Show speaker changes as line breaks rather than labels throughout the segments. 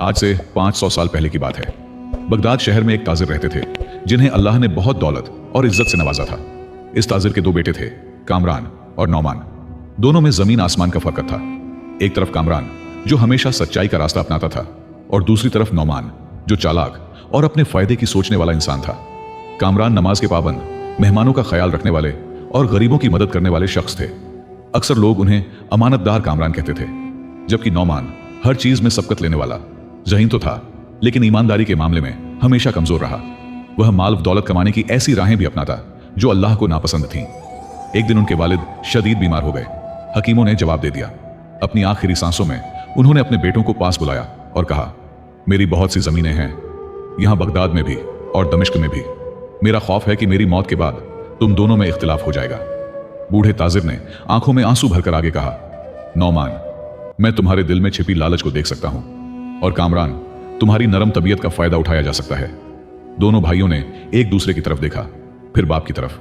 आज से 500 साल पहले की बात है। बगदाद शहर में एक ताजिर रहते थे जिन्हें अल्लाह ने बहुत दौलत और इज्जत से नवाजा था। इस ताजिर के दो बेटे थे, कामरान और नौमान। दोनों में जमीन आसमान का फर्क था। एक तरफ कामरान जो हमेशा सच्चाई का रास्ता अपनाता था और दूसरी तरफ नौमान जो चालाक और अपने फायदे की सोचने वाला इंसान था। कामरान नमाज के पाबंद, मेहमानों का ख्याल रखने वाले और गरीबों की मदद करने वाले शख्स थे। अक्सर लोग उन्हें अमानतदार कामरान कहते थे, जबकि नौमान हर चीज में सबकत लेने वाला ज़हीन तो था, लेकिन ईमानदारी के मामले में हमेशा कमजोर रहा। वह माल दौलत कमाने की ऐसी राहें भी अपनाता जो अल्लाह को नापसंद थीं। एक दिन उनके वालिद शदीद बीमार हो गए। हकीमों ने जवाब दे दिया। अपनी आखिरी सांसों में उन्होंने अपने बेटों को पास बुलाया और कहा, मेरी बहुत सी जमीनें हैं, यहां बगदाद में भी और दमिश्क में भी। मेरा खौफ है कि मेरी मौत के बाद तुम दोनों में इख्तिलाफ हो जाएगा। बूढ़े ताजिर ने आंखों में आंसू भरकर आगे कहा, नौमान, मैं तुम्हारे दिल में छिपी लालच को देख सकता हूं, और कामरान, तुम्हारी नरम तबीयत का फायदा उठाया जा सकता है। दोनों भाइयों ने एक दूसरे की तरफ देखा, फिर बाप की तरफ।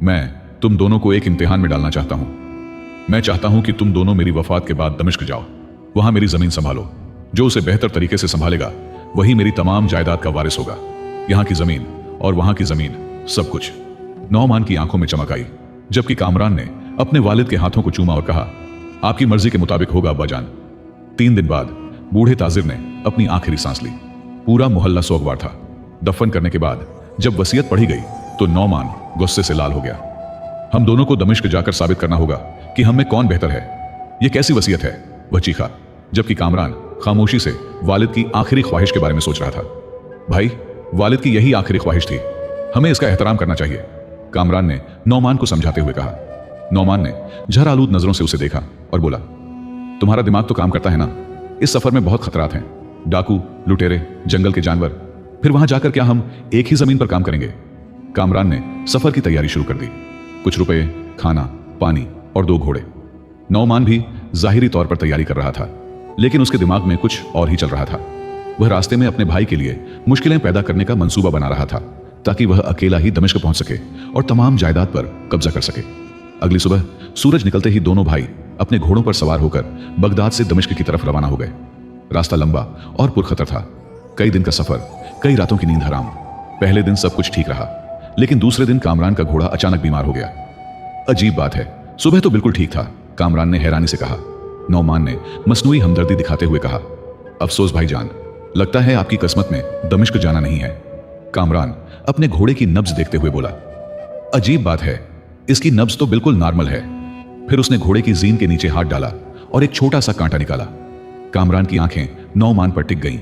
मैं तुम दोनों को एक इम्तिहान में डालना चाहता हूं। मैं चाहता हूं कि तुम दोनों मेरी वफात के बाद दमिश्क जाओ, वहां मेरी जमीन संभालो। जो उसे बेहतर तरीके से संभालेगा वही मेरी तमाम जायदाद का वारिस होगा। यहां की जमीन और वहां की जमीन, सब कुछ। नौमान की आंखों में चमक आई, जबकि कामरान ने अपने वालिद के हाथों को चूमा और कहा, आपकी मर्जी के मुताबिक होगा अब्बाजान। 3 दिन बाद बूढ़े ताजिर ने अपनी आखिरी सांस ली। पूरा मोहल्ला सोगवार था। दफन करने के बाद जब वसीयत पढ़ी गई तो नौमान गुस्से से लाल हो गया। हम दोनों को दमिश्क जाकर साबित करना होगा कि हम में कौन बेहतर है। यह कैसी वसीयत है, वह चीखा, जबकि कामरान खामोशी से वालिद की आखिरी ख्वाहिश के बारे में सोच रहा था। भाई, वालिद की यही आखिरी ख्वाहिश थी, हमें इसका एहतराम करना चाहिए, कामरान ने नौमान को समझाते हुए कहा। नौमान ने झर आलूद नजरों से उसे देखा और बोला, तुम्हारा दिमाग तो काम करता है ना? इस सफर में बहुत खतरात हैं, डाकू, लुटेरे, जंगल के जानवर। फिर वहां जाकर क्या हम एक ही जमीन पर काम करेंगे? कामरान ने सफर की तैयारी शुरू कर दी। कुछ रुपए, खाना, पानी और 2 घोड़े। नौमान भी जाहिरी तौर पर तैयारी कर रहा था, लेकिन उसके दिमाग में कुछ और ही चल रहा था। वह रास्ते में अपने भाई के लिए मुश्किलें पैदा करने का मंसूबा बना रहा था, ताकि वह अकेला ही दमिश्क पहुंच सके और तमाम जायदाद पर कब्जा कर सके। अगली सुबह सूरज निकलते ही दोनों भाई अपने घोड़ों पर सवार होकर बगदाद से दमिश्क की तरफ रवाना हो गए। रास्ता लंबा और पुरखतर था। कई दिन का सफर, कई रातों की नींद हराम। पहले दिन सब कुछ ठीक रहा, लेकिन दूसरे दिन कामरान का घोड़ा अचानक बीमार हो गया। अजीब बात है, सुबह तो बिल्कुल ठीक था, कामरान ने हैरानी से कहा। नौमान ने मसनूई हमदर्दी दिखाते हुए कहा, अफसोस भाईजान, लगता है आपकी किस्मत में दमिश्क जाना नहीं है। कामरान अपने घोड़े की नब्ज देखते हुए बोला, अजीब बात है, इसकी नब्ज तो बिल्कुल नॉर्मल है। फिर उसने घोड़े की जीन के नीचे हाथ डाला और एक छोटा सा कांटा निकाला। कामरान की आंखें नौमान पर टिक गईं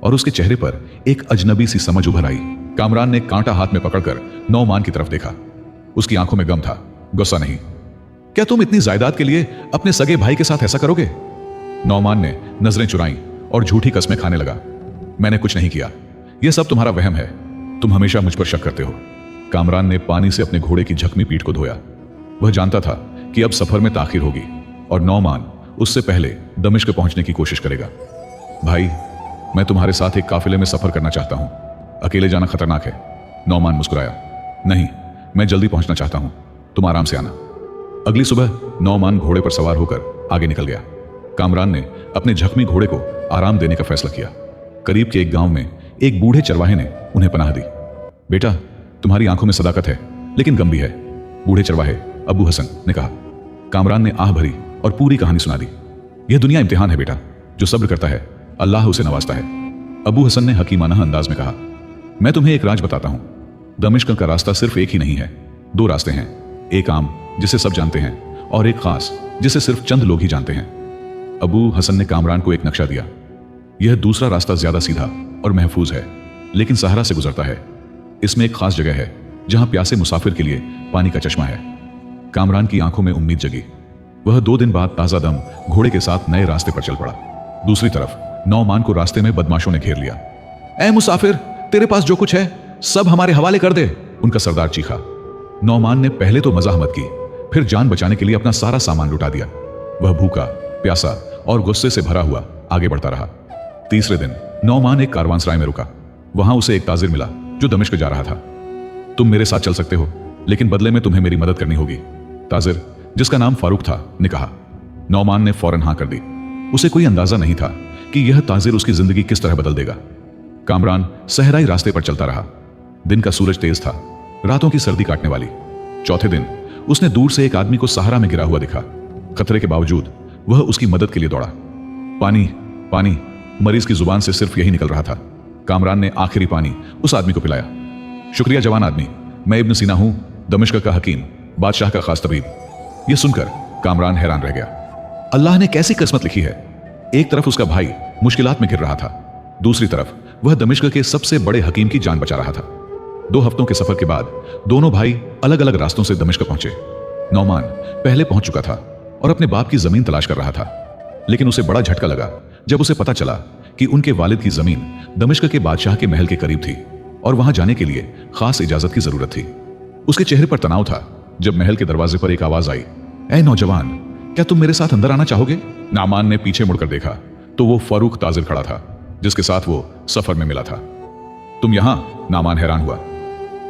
और उसके चेहरे पर एक अजनबी सी समझ उभर आई। कामरान ने कांटा हाथ में पकड़कर नौमान की तरफ देखा। उसकी आंखों में गम था, गुस्सा नहीं। क्या तुम इतनी जायदाद के लिए अपने सगे भाई के साथ ऐसा करोगे? नौमान ने नजरें चुराईं और झूठी कस्में खाने लगा। मैंने कुछ नहीं किया, यह सब तुम्हारा वहम है, तुम हमेशा मुझ पर शक करते हो। कामरान ने पानी से अपने घोड़े की झकमी पीठ को धोया। वह जानता था कि अब सफर में ताखिर होगी और नौमान उससे पहले दमिश्क पहुंचने की कोशिश करेगा। भाई, मैं तुम्हारे साथ एक काफिले में सफर करना चाहता हूं, अकेले जाना खतरनाक है। नौमान मुस्कुराया, नहीं, मैं जल्दी पहुंचना चाहता हूं, तुम आराम से आना। अगली सुबह नौमान घोड़े पर सवार होकर आगे निकल गया। कामरान ने अपने झकमी घोड़े को आराम देने का फैसला किया। करीब के एक गांव में एक बूढ़े चरवाहे ने उन्हें पनाह दी। बेटा, तुम्हारी आंखों में सदाकत है, लेकिन गम भी है, बूढ़े चरवाहे अबू हसन ने कहा। कामरान ने आह भरी और पूरी कहानी सुना दी। यह दुनिया इम्तिहान है बेटा, जो सब्र करता है अल्लाह उसे नवाजता है। अबू हसन ने हकीमाना अंदाज में कहा, मैं तुम्हें एक राज बताता हूं। दमिश्क का रास्ता सिर्फ एक ही नहीं है, 2 रास्ते हैं। एक आम, जिसे सब जानते हैं, और एक खास, जिसे सिर्फ चंद लोग ही जानते हैं। अबू हसन ने कामरान को एक नक्शा दिया। यह दूसरा रास्ता ज्यादा सीधा और महफूज है, लेकिन सहारा से गुजरता है। इसमें एक खास जगह है जहां प्यासे मुसाफिर के लिए पानी का चश्मा है। कामरान की आंखों में उम्मीद जगी। वह 2 दिन बाद ताजा दम घोड़े के साथ नए रास्ते पर चल पड़ा। दूसरी तरफ नौमान को रास्ते में बदमाशों ने घेर लिया। ऐ मुसाफिर, तेरे पास जो कुछ है सब हमारे हवाले कर दे, उनका सरदार चीखा। नौमान ने पहले तो मजाहमत की, फिर जान बचाने के लिए अपना सारा सामान लुटा दिया। वह भूखा, प्यासा और गुस्से से भरा हुआ आगे बढ़ता रहा। तीसरे दिन नौमान एक कारवानसराय में रुका। वहां उसे एक ताजिर मिला जो दमिश्क जा रहा था। तुम मेरे साथ चल सकते हो, लेकिन बदले में तुम्हें मेरी मदद करनी होगी, ताजिर, जिसका नाम फारूक था, ने कहा। नौमान ने फौरन हां कर दी। उसे कोई अंदाजा नहीं था कि यह ताजिर उसकी जिंदगी किस तरह बदल देगा। कामरान सहराई रास्ते पर चलता रहा। दिन का सूरज तेज था, रातों की सर्दी काटने वाली। चौथे दिन उसने दूर से एक आदमी को सहारा में गिरा हुआ दिखा। खतरे के बावजूद वह उसकी मदद के लिए दौड़ा। पानी, पानी, मरीज की जुबान से सिर्फ यही निकल रहा था। कामरान ने आखिरी पानी उस आदमी को पिलाया। शुक्रिया जवान आदमी, मैं इब्न सीना हूं, दमिश्क का हकीम, बादशाह का खास तबीब। यह सुनकर कामरान हैरान रह गया। अल्लाह ने कैसी किस्मत लिखी है। एक तरफ उसका भाई मुश्किलात में घिर रहा था, दूसरी तरफ वह दमिश्क के सबसे बड़े हकीम की जान बचा रहा था। 2 हफ्तों के सफर के बाद दोनों भाई अलग अलग रास्तों से दमिश्क पहुंचे। नौमान पहले पहुंच चुका था और अपने बाप की जमीन तलाश कर रहा था, लेकिन उसे बड़ा झटका लगा जब उसे पता चला कि उनके वालिद की जमीन दमिश्क के बादशाह के महल के करीब थी और वहां जाने के लिए खास इजाजत की जरूरत थी। उसके चेहरे पर तनाव था जब महल के दरवाजे पर एक आवाज आई, ऐ नौजवान, क्या तुम मेरे साथ अंदर आना चाहोगे? नामान ने पीछे मुड़कर देखा तो वो फारूक ताजिर खड़ा था, जिसके साथ वो सफर में मिला था। तुम यहां? नामान हैरान हुआ।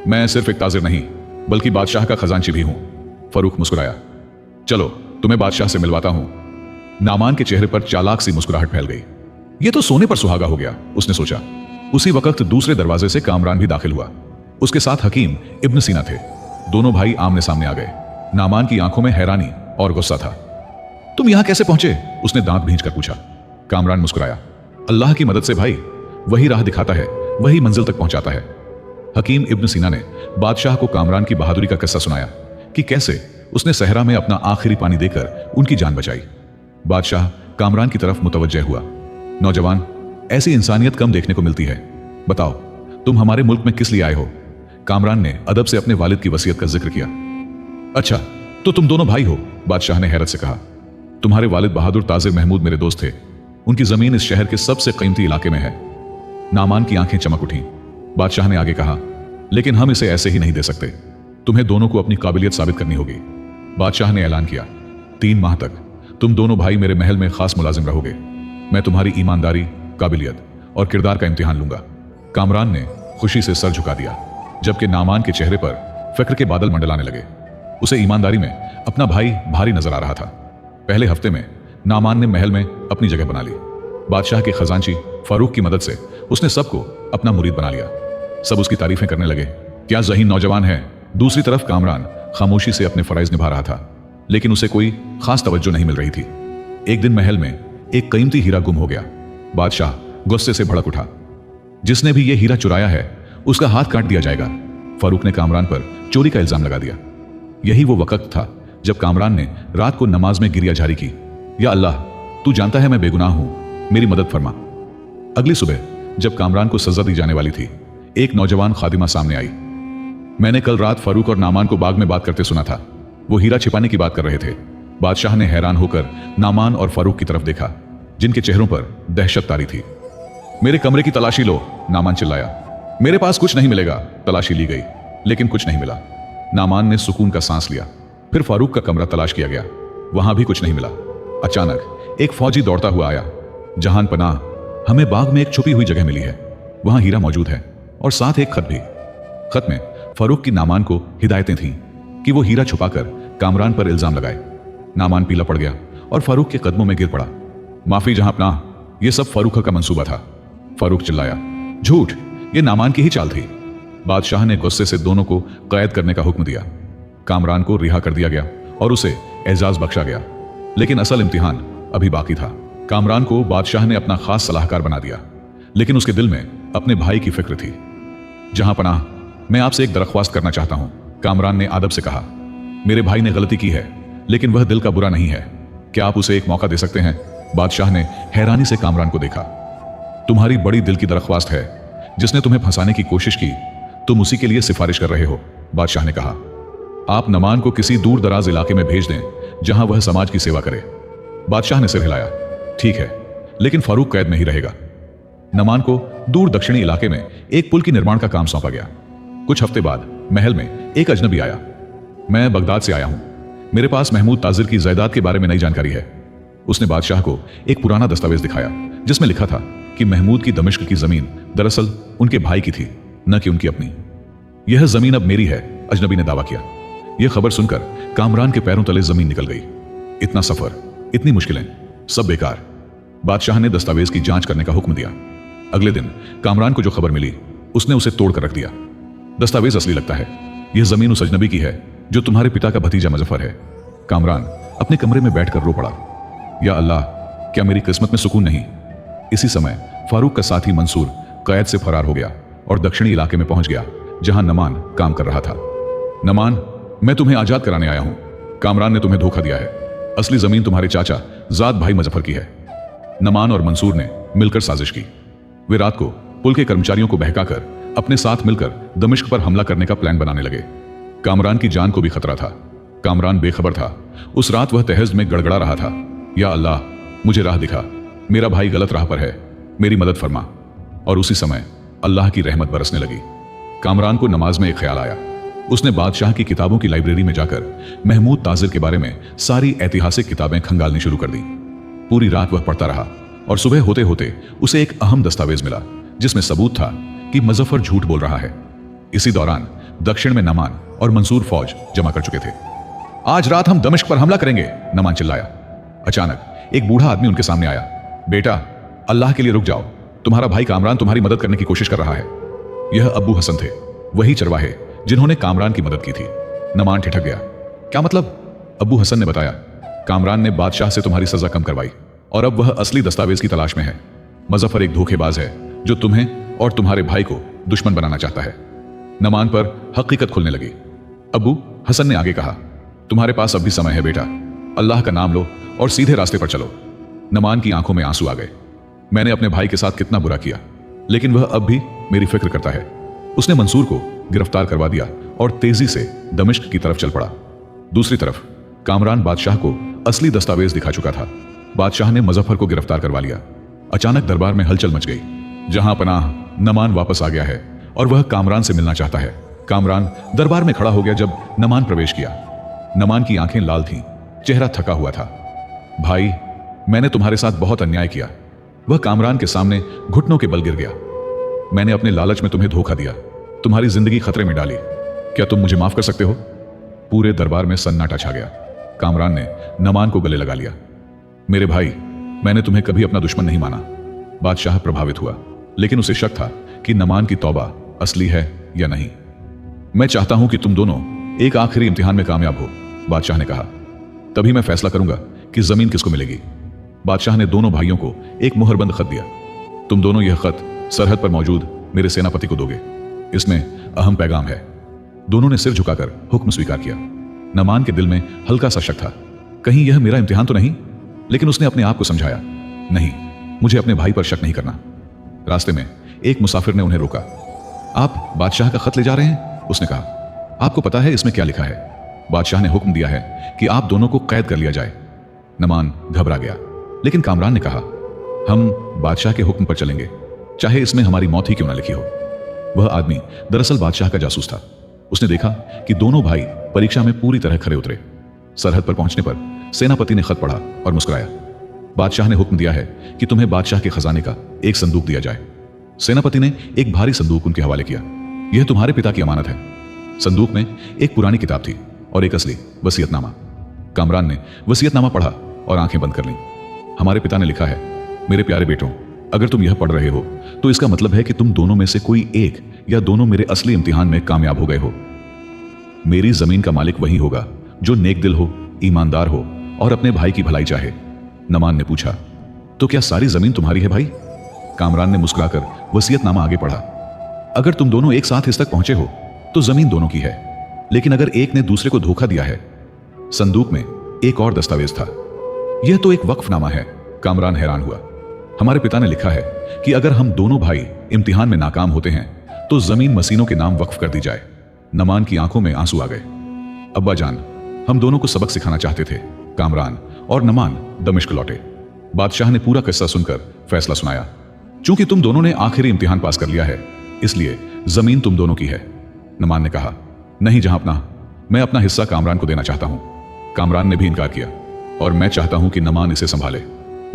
मैं सिर्फ एक ताजिर नहीं बल्कि बादशाह का खजांची भी हूं। फारूक मुस्कुराया। चलो तुम्हें बादशाह से मिलवाता हूं। नामान के चेहरे पर चालाक सी मुस्कुराहट फैल गई। यह तो सोने पर सुहागा हो गया, उसने सोचा। उसी वक्त दूसरे दरवाजे से कामरान भी दाखिल हुआ। उसके साथ हकीम इब्न सीना थे। दोनों भाई आमने सामने आ गए। नामान की आंखों में हैरानी और गुस्सा था। तुम यहां कैसे पहुंचे? उसने दांत भींचकर पूछा। कामरान मुस्कुराया। अल्लाह की मदद से भाई, वही राह दिखाता है, वही मंजिल तक पहुंचाता है। हकीम इब्न सीना ने बादशाह को कामरान की बहादुरी का किस्सा सुनाया कि कैसे उसने सहरा में अपना आखिरी पानी देकर उनकी जान बचाई। बादशाह कामरान की तरफ मुतवज्जह हुआ। नौजवान, ऐसी इंसानियत कम देखने को मिलती है। बताओ तुम हमारे मुल्क में किस लिए आए हो? कामरान ने अदब से अपने वालिद की वसीयत का जिक्र किया। अच्छा, तो तुम दोनों भाई हो? बादशाह ने हैरत से कहा। तुम्हारे वालिद बहादुर ताजिर महमूद मेरे दोस्त थे। उनकी जमीन इस शहर के सबसे कीमती इलाके में है। नामान की आंखें चमक उठी। बादशाह ने आगे कहा, लेकिन हम इसे ऐसे ही नहीं दे सकते। तुम्हें दोनों को अपनी काबिलियत साबित करनी होगी। बादशाह ने ऐलान किया, 3 माह तक तुम दोनों भाई मेरे महल में खास मुलाजिम रहोगे। मैं तुम्हारी ईमानदारी, काबिलियत और किरदार का इम्तिहान लूंगा। कामरान ने खुशी से सर झुका दिया, जबकि नामान के चेहरे पर फिक्र के बादल मंडलाने लगे। उसे ईमानदारी में अपना भाई भारी नजर आ रहा था। पहले हफ्ते में नामान ने महल में अपनी जगह बना ली। बादशाह के खजांची फारूक की मदद से उसने सबको अपना मुरीद बना लिया। सब उसकी तारीफें करने लगे। क्या ज़हीन नौजवान है। दूसरी तरफ कामरान खामोशी से अपने फराइज निभा रहा था, लेकिन उसे कोई खास तवज्जो नहीं मिल रही थी। एक दिन महल में एक कीमती हीरा गुम हो गया। बादशाह गुस्से से भड़क उठा। जिसने भी यह हीरा चुराया है उसका हाथ काट दिया जाएगा। फारूक ने कामरान पर चोरी का इल्जाम लगा दिया। यही वो वक्त था जब कामरान ने रात को नमाज में गिरिया जारी की, या अल्लाह, तू जानता है मैं बेगुनाह हूं, मेरी मदद फरमा। अगली सुबह जब कामरान को सजा दी जाने वाली थी, एक नौजवान खादिमा सामने आई। मैंने कल रात फारूक और नामान को बाग में बात करते सुना था। वो हीरा छिपाने की बात कर रहे थे। बादशाह ने हैरान होकर नामान और फारूक की तरफ देखा, जिनके चेहरों पर दहशत तारी थी। मेरे कमरे की तलाशी लो, नामान चिल्लाया। मेरे पास कुछ नहीं मिलेगा। तलाशी ली गई, लेकिन कुछ नहीं मिला। नामान ने सुकून का सांस लिया। फिर फारूक का कमरा तलाश किया गया, वहां भी कुछ नहीं मिला। अचानक एक फौजी दौड़ता हुआ आया। जहान पनाह, हमें बाग में एक छुपी हुई जगह मिली है, वहां हीरा मौजूद है और साथ एक खत भी। खत में फारूक की नामान को हिदायतें थीं कि वो हीरा छुपाकर कामरान पर इल्जाम लगाए। नामान पीला पड़ गया और फारूक के कदमों में गिर पड़ा। माफी जहां पनाह, यह सब फारूक का मंसूबा था। फारूक चिल्लाया, झूठ, यह नामान की ही चाल थी। बादशाह ने गुस्से से दोनों को कैद करने का हुक्म दिया। कामरान को रिहा कर दिया गया और उसे एजाज बख्शा गया। लेकिन असल इम्तिहान अभी बाकी था। कामरान को बादशाह ने अपना खास सलाहकार बना दिया, लेकिन उसके दिल में अपने भाई की फिक्र थी। जहां पनाह, मैं आपसे एक दरख्वास्त करना चाहता हूं, कामरान ने अदब से कहा। मेरे भाई ने गलती की है, लेकिन वह दिल का बुरा नहीं है। क्या आप उसे एक मौका दे सकते हैं? बादशाह ने हैरानी से कामरान को देखा। तुम्हारी बड़ी दिल की दरख्वास्त है। जिसने तुम्हें फंसाने की कोशिश की, तुम उसी के लिए सिफारिश कर रहे हो, बादशाह ने कहा। आप नमान को किसी दूर दराज इलाके में भेज दें जहां वह समाज की सेवा करे। बादशाह ने सिर हिलाया। ठीक है, लेकिन फारूक कैद में ही रहेगा। नमान को दूर दक्षिणी इलाके में एक पुल की निर्माण का काम सौंपा गया। कुछ हफ्ते बाद महल में एक अजनबी आया। मैं बगदाद से आया हूं, मेरे पास महमूद ताजिर की जायदाद के बारे में नई जानकारी है। उसने बादशाह को एक पुराना दस्तावेज दिखाया, जिसमें लिखा था कि महमूद की दमिश्क की जमीन दरअसल उनके भाई की थी, न कि उनकी अपनी। यह जमीन अब मेरी है, अजनबी ने दावा किया। यह खबर सुनकर कामरान के पैरों तले जमीन निकल गई। इतना सफर, इतनी मुश्किलें, सब बेकार। बादशाह ने दस्तावेज की जांच करने का हुक्म दिया। अगले दिन कामरान को जो खबर मिली उसने उसे तोड़ कर रख दिया। दस्तावेज असली लगता है, यह जमीन उस अजनबी की है जो तुम्हारे पिता का भतीजा मुजफ्फर है। कामरान अपने कमरे में बैठकर रो पड़ा, या अल्लाह, क्या मेरी किस्मत में सुकून नहीं। इसी समय फारूक का साथी मंसूर कैद से फरार हो गया और दक्षिणी इलाके में पहुंच गया जहां नमान काम कर रहा था। नमान, मैं तुम्हें आजाद कराने आया हूं। कामरान ने तुम्हें धोखा दिया है। असली जमीन तुम्हारे चाचा जाद भाई मुजफ्फर की है। नमान और मंसूर ने मिलकर साजिश की। वे रात को पुल के कर्मचारियों को बहकाकर अपने साथ मिलकर दमिश्क पर हमला करने का प्लान बनाने लगे। कामरान की जान को भी खतरा था। कामरान बेखबर था। उस रात वह तहज़्ज़ुद में गड़गड़ा रहा था, या अल्लाह, मुझे राह दिखा, मेरा भाई गलत राह पर है, मेरी मदद फरमा। और उसी समय अल्लाह की रहमत बरसने लगी। कामरान को नमाज में एक ख्याल आया। उसने बादशाह की किताबों की लाइब्रेरी में जाकर महमूद ताजिर के बारे में सारी ऐतिहासिक किताबें खंगालनी शुरू कर दी। पूरी रात वह पढ़ता रहा और सुबह होते होते उसे एक अहम दस्तावेज मिला जिसमें सबूत था कि मुजफ्फर झूठ बोल रहा है। इसी दौरान दक्षिण में नमान और मंसूर फौज जमा कर चुके थे। आज रात हम दमिश्क पर हमला करेंगे, नमान चिल्लाया। अचानक एक बूढ़ा आदमी उनके सामने आया। बेटा, अल्लाह के लिए रुक जाओ, तुम्हारा भाई कामरान तुम्हारी मदद करने की कोशिश कर रहा है। यह अब्बू हसन थे, वही चरवाहे जिन्होंने कामरान की मदद की थी। नमान ठिठक गया। क्या मतलब? अब्बू हसन ने बताया, कामरान ने बादशाह से तुम्हारी सजा कम करवाई और अब वह असली दस्तावेज की तलाश में है। मुजफ्फर एक धोखेबाज है जो तुम्हें और तुम्हारे भाई को दुश्मन बनाना चाहता है। नमान पर हकीकत खुलने लगी। अब्बू हसन ने आगे कहा, तुम्हारे पास अब भी समय है बेटा, अल्लाह का नाम लो और सीधे रास्ते पर चलो। नमान की आंखों में आंसू आ गए। मैंने अपने भाई के साथ कितना बुरा किया, लेकिन वह अब भी मेरी फिक्र करता है। उसने मंसूर को गिरफ्तार करवा दिया और तेजी से दमिश्क की तरफ चल पड़ा। दूसरी तरफ कामरान बादशाह को असली दस्तावेज दिखा चुका था। बादशाह ने मुजफ्फर को गिरफ्तार करवा लिया। अचानक दरबार में हलचल मच गई। जहां पनाह नमान वापस आ गया है और वह कामरान से मिलना चाहता है। कामरान दरबार में खड़ा हो गया जब नमान प्रवेश किया। नमान की आंखें लाल थीं, चेहरा थका हुआ था। भाई, मैंने तुम्हारे साथ बहुत अन्याय किया। वह कामरान के सामने घुटनों के बल गिर गया। मैंने अपने लालच में तुम्हें धोखा दिया, तुम्हारी जिंदगी खतरे में डाली। क्या तुम मुझे माफ कर सकते हो? पूरे दरबार में सन्नाटा छा गया। कामरान ने नमान को गले लगा लिया। मेरे भाई, मैंने तुम्हें कभी अपना दुश्मन नहीं माना। बादशाह प्रभावित हुआ, लेकिन उसे शक था कि नमान की तौबा असली है या नहीं। मैं चाहता हूं कि तुम दोनों एक आखिरी इम्तिहान में कामयाब हो, बादशाह ने कहा। तभी मैं फैसला करूंगा कि जमीन किसको मिलेगी। बादशाह ने दोनों भाइयों को एक मुहरबंद खत दिया। तुम दोनों यह खत सरहद पर मौजूद मेरे सेनापति को दोगे। इसमें अहम पैगाम है। दोनों ने सिर झुकाकर हुक्म स्वीकार किया। नमान के दिल में हल्का सा शक था, कहीं यह मेरा इम्तिहान तो नहीं? लेकिन उसने अपने आप को समझाया, नहीं, मुझे अपने भाई पर शक नहीं करना। रास्ते में एक मुसाफिर ने उन्हें रोका। आप बादशाह का खत ले जा रहे हैं? उसने कहा। आपको पता है इसमें क्या लिखा है? बादशाह ने हुक्म दिया है कि आप दोनों को कैद कर लिया जाए। नमान घबरा गया, लेकिन कामरान ने कहा, हम बादशाह के हुक्म पर चलेंगे, चाहे इसमें हमारी मौत ही क्यों ना लिखी हो। वह आदमी दरअसल बादशाह का जासूस था। उसने देखा कि दोनों भाई परीक्षा में पूरी तरह खरे उतरे। सरहद पर पहुंचने पर सेनापति ने खत पढ़ा और मुस्कुराया। बादशाह ने हुक्म दिया है कि तुम्हें बादशाह के खजाने का एक संदूक दिया जाए। सेनापति ने एक भारी संदूक उनके हवाले किया। यह तुम्हारे पिता की अमानत है। संदूक में एक पुरानी किताब थी और एक असली वसीयतनामा। कामरान ने वसीयतनामा पढ़ा और आंखें बंद कर लीं। हमारे पिता ने लिखा है, मेरे प्यारे बेटों, अगर तुम यह पढ़ रहे हो तो इसका मतलब है कि तुम दोनों में से कोई एक या दोनों मेरे असली इम्तिहान में कामयाब हो गए हो। मेरी जमीन का मालिक वही होगा जो नेक दिल हो, ईमानदार हो और अपने भाई की भलाई चाहे। नमान ने पूछा, तो क्या सारी जमीन तुम्हारी है भाई? कामरान ने मुस्कुराकर वसीयतनामा आगे पढ़ा। अगर तुम दोनों एक साथ इस तक पहुंचे हो तो जमीन दोनों की है, लेकिन अगर एक ने दूसरे को धोखा दिया है। संदूक में एक और दस्तावेज था। यह तो एक वक्फनामा है। कामरान हैरान हुआ। हमारे पिता ने लिखा है कि अगर हम दोनों भाई इम्तिहान में नाकाम होते हैं तो जमीन मसीनों के नाम वक्फ कर दी जाए। नमान की आंखों में आंसू आ गए। अब्बा जान, हम दोनों को सबक सिखाना चाहते थे। कामरान और नमान दमिश्क लौटे। बादशाह ने पूरा किस्सा सुनकर फैसला सुनाया। चूंकि तुम दोनों ने आखिरी इम्तिहान पास कर लिया है, इसलिए जमीन तुम दोनों की है। नमान ने कहा, नहीं जहांपनाह, मैं अपना हिस्सा कामरान को देना चाहता हूं। कामरान ने भी इनकार किया और मैं चाहता हूं कि नमान इसे संभाले।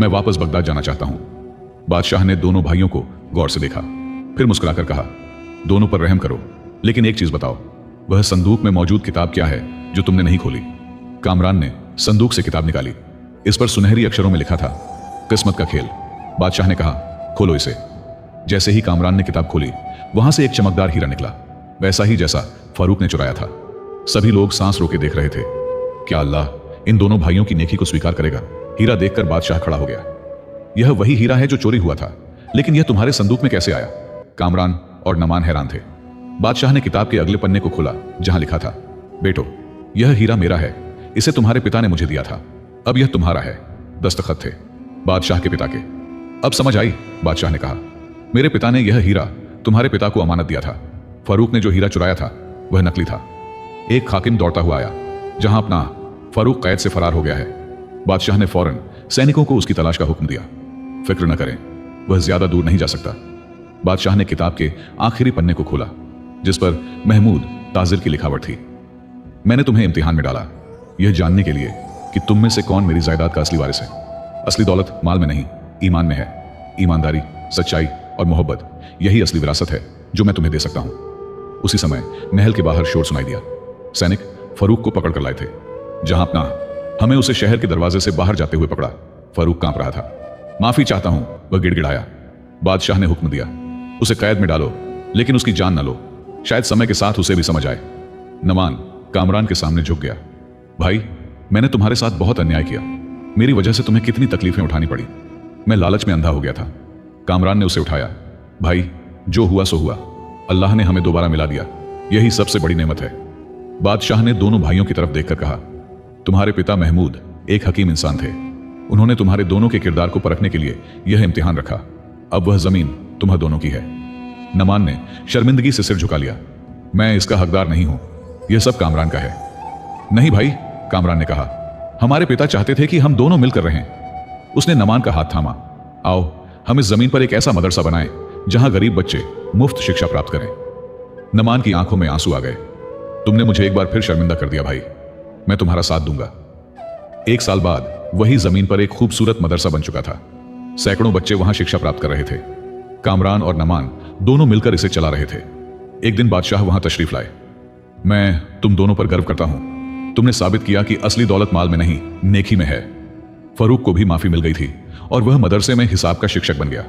मैं वापस बगदाद जाना चाहता हूं। बादशाह ने दोनों भाइयों को गौर से देखा, फिर मुस्कुराकर कहा, दोनों पर रहम करो, लेकिन एक चीज बताओ, वह संदूक में मौजूद किताब क्या है जो तुमने नहीं खोली? कामरान ने संदूक से किताब निकाली। इस पर सुनहरी अक्षरों में लिखा था, किस्मत का खेल। बादशाह ने कहा, खोलो इसे। जैसे ही कामरान ने किताब खोली, वहां से एक चमकदार हीरा निकला, वैसा ही जैसा फारूक ने चुराया था। सभी लोग सांस रोके देख रहे थे। क्या अल्लाह इन दोनों भाइयों की नेकी को स्वीकार करेगा? हीरा देखकर बादशाह खड़ा हो गया। यह वही हीरा है जो चोरी हुआ था, लेकिन यह तुम्हारे संदूक में कैसे आया? कामरान और नमान हैरान थे। बादशाह ने किताब के अगले पन्ने को खोला, जहां लिखा था, बेटो, यह हीरा मेरा है, इसे तुम्हारे पिता ने मुझे दिया था, अब यह तुम्हारा है। दस्तखत थे बादशाह के पिता के। अब समझ आई, बादशाह ने कहा, मेरे पिता ने यह हीरा तुम्हारे पिता को अमानत दिया था। फारूक ने जो हीरा चुराया था वह नकली था। एक हाकिम दौड़ता हुआ आया, जहां अपना फारूक कैद से फरार हो गया है। बादशाह ने फौरन सैनिकों को उसकी तलाश का हुक्म दिया। फिक्र न करें, वह ज्यादा दूर नहीं जा सकता। बादशाह ने किताब के आखिरी पन्ने को खोला, जिस पर महमूद ताजिर की लिखावट थी। मैंने तुम्हें इम्तिहान में डाला, यह जानने के लिए कि तुम में से कौन मेरी जायदाद का असली वारिस है। असली दौलत माल में नहीं, ईमान में है। ईमानदारी, सच्चाई और मोहब्बत, यही असली विरासत है जो मैं तुम्हें दे सकता हूं। उसी समय महल के बाहर शोर सुनाई दिया। सैनिक फारूक को पकड़ कर लाए थे। जहां अपना हमें उसे शहर के दरवाजे से बाहर जाते हुए पकड़ा। फारूक कांप रहा था। माफी चाहता हूं, वह गिड़गिड़ाया। बादशाह ने हुक्म दिया, उसे कैद में डालो, लेकिन उसकी जान न लो, शायद समय के साथ उसे भी समझ आए। नमान कामरान के सामने झुक गया। भाई, मैंने तुम्हारे साथ बहुत अन्याय किया, मेरी वजह से तुम्हें कितनी तकलीफें उठानी पड़ी। मैं लालच में अंधा हो गया था। कामरान ने उसे उठाया। भाई, जो हुआ सो हुआ, अल्लाह ने हमें दोबारा मिला दिया, यही सबसे बड़ी नेमत है। बादशाह ने दोनों भाइयों की तरफ देखकर कहा, तुम्हारे पिता महमूद एक हकीम इंसान थे। उन्होंने तुम्हारे दोनों के किरदार को परखने के लिए यह इम्तिहान रखा। अब वह जमीन तुम्हारे दोनों की है। नमान ने शर्मिंदगी से सिर झुका लिया। मैं इसका हकदार नहीं हूं, यह सब कामरान का है। नहीं भाई, कामरान ने कहा, हमारे पिता चाहते थे कि हम दोनों मिलकर रहें। उसने नमान का हाथ थामा। आओ हम इस जमीन पर एक ऐसा मदरसा बनाएं जहां गरीब बच्चे मुफ्त शिक्षा प्राप्त करें। नमान की आंखों में आंसू आ गए। तुमने मुझे एक बार फिर शर्मिंदा कर दिया भाई, मैं तुम्हारा साथ दूंगा। 1 साल बाद वही जमीन पर एक खूबसूरत मदरसा बन चुका था। सैकड़ों बच्चे वहां शिक्षा प्राप्त कर रहे थे। कामरान और नमान दोनों मिलकर इसे चला रहे थे। एक दिन बादशाह वहां तशरीफ लाए। मैं तुम दोनों पर गर्व करता हूं। तुमने साबित किया कि असली दौलत माल में नहीं, नेकी में है। फारूक को भी माफी मिल गई थी और वह मदरसे में हिसाब का शिक्षक बन गया।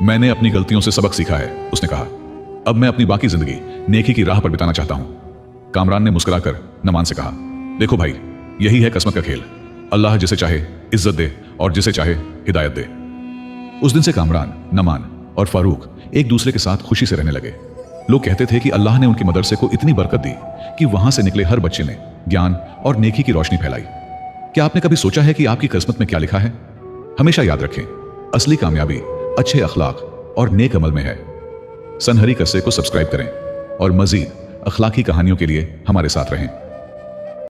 मैंने अपनी गलतियों से सबक सीखा है, उसने कहा। अब मैं अपनी बाकी जिंदगी नेकी की राह पर बिताना चाहता हूं। कामरान ने मुस्कुराकर नमान से कहा, देखो भाई, यही है किस्मत का खेल। अल्लाह जिसे चाहे इज्जत दे और जिसे चाहे हिदायत दे। उस दिन से कामरान, नमान और फारूक एक दूसरे के साथ खुशी से रहने लगे। लोग कहते थे कि अल्लाह ने उनके मदरसे को इतनी बरकत दी कि वहां से निकले हर बच्चे ने ज्ञान और नेकी की रोशनी फैलाई। क्या आपने कभी सोचा है कि आपकी किस्मत में क्या लिखा है? हमेशा याद रखें, असली कामयाबी अच्छे अखलाक और नेक अमल में है। सनहरी किस्से को सब्सक्राइब करें और मजीद अखलाकी कहानियों के लिए हमारे साथ रहें।